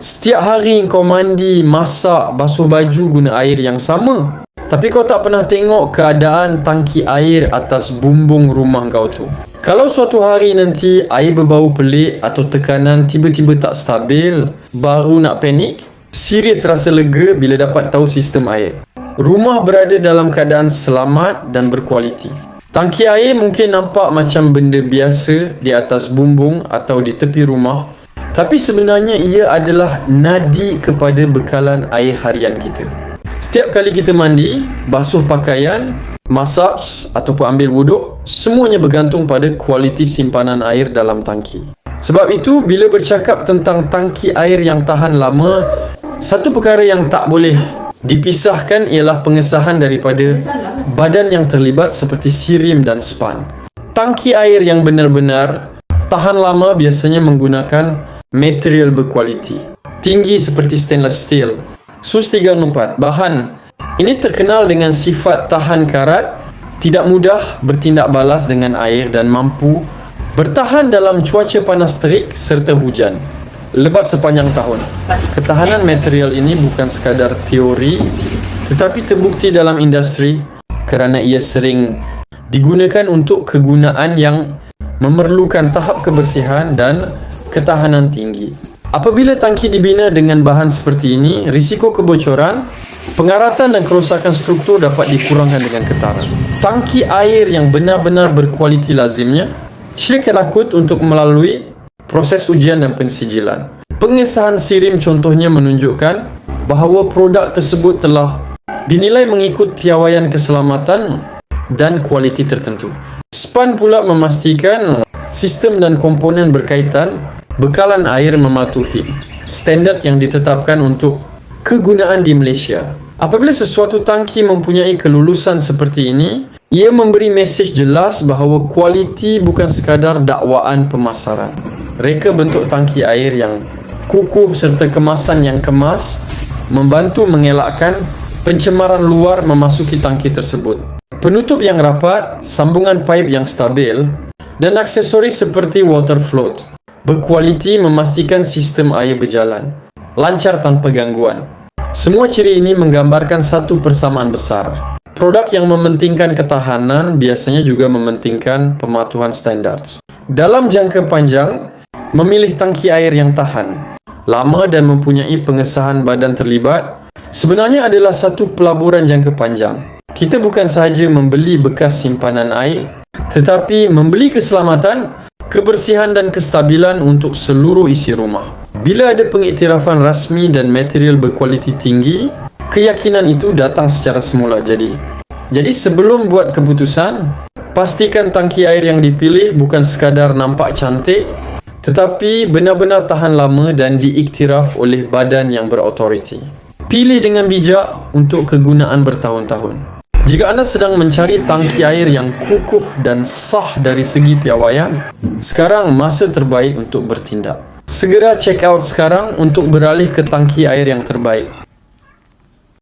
Setiap hari kau mandi, masak, basuh baju guna air yang sama. Tapi kau tak pernah tengok keadaan tangki air atas bumbung rumah kau tu. Kalau suatu hari nanti air berbau pelik atau tekanan tiba-tiba tak stabil, baru nak panik, serius rasa lega bila dapat tahu sistem air. Rumah berada dalam keadaan selamat dan berkualiti. Tangki air mungkin nampak macam benda biasa di atas bumbung atau di tepi rumah, tapi sebenarnya ia adalah nadi kepada bekalan air harian kita. Setiap kali kita mandi, basuh pakaian, masak ataupun ambil wuduk, semuanya bergantung pada kualiti simpanan air dalam tangki. Sebab itu, bila bercakap tentang tangki air yang tahan lama, satu perkara yang tak boleh dipisahkan ialah pengesahan daripada badan yang terlibat seperti sirim dan span. Tangki air yang benar-benar tahan lama biasanya menggunakan material berkualiti tinggi seperti stainless steel, SUS 364. Bahan ini terkenal dengan sifat tahan karat, tidak mudah bertindak balas dengan air dan mampu bertahan dalam cuaca panas terik serta hujan lebat sepanjang tahun. Ketahanan material ini bukan sekadar teori, tetapi terbukti dalam industri kerana ia sering digunakan untuk kegunaan yang memerlukan tahap kebersihan dan ketahanan tinggi. Apabila tangki dibina dengan bahan seperti ini, risiko kebocoran, pengaratan dan kerosakan struktur dapat dikurangkan dengan ketara. Tangki air yang benar-benar berkualiti lazimnya syarikat takut untuk melalui proses ujian dan pensijilan. Pengesahan sirim contohnya menunjukkan bahawa produk tersebut telah dinilai mengikut piawaian keselamatan dan kualiti tertentu. SPAN pula memastikan sistem dan komponen berkaitan bekalan air mematuhi standard yang ditetapkan untuk kegunaan di Malaysia. Apabila sesuatu tangki mempunyai kelulusan seperti ini, ia memberi mesej jelas bahawa kualiti bukan sekadar dakwaan pemasaran. Reka bentuk tangki air yang kukuh serta kemasan yang kemas membantu mengelakkan pencemaran luar memasuki tangki tersebut. Penutup yang rapat, sambungan paip yang stabil dan aksesoris seperti water float berkualiti memastikan sistem air berjalan lancar tanpa gangguan. Semua ciri ini menggambarkan satu persamaan besar. Produk yang mementingkan ketahanan biasanya juga mementingkan pematuhan standar. Dalam jangka panjang, memilih tangki air yang tahan lama dan mempunyai pengesahan badan terlibat sebenarnya adalah satu pelaburan jangka panjang. Kita bukan sahaja membeli bekas simpanan air, tetapi membeli keselamatan, kebersihan dan kestabilan untuk seluruh isi rumah. Bila ada pengiktirafan rasmi dan material berkualiti tinggi, keyakinan itu datang secara semula. Jadi sebelum buat keputusan, pastikan tangki air yang dipilih bukan sekadar nampak cantik, tetapi benar-benar tahan lama dan diiktiraf oleh badan yang berautoriti. Pilih dengan bijak untuk kegunaan bertahun-tahun. Jika anda sedang mencari tangki air yang kukuh dan sah dari segi piawaian, sekarang masa terbaik untuk bertindak. Segera check out sekarang untuk beralih ke tangki air yang terbaik.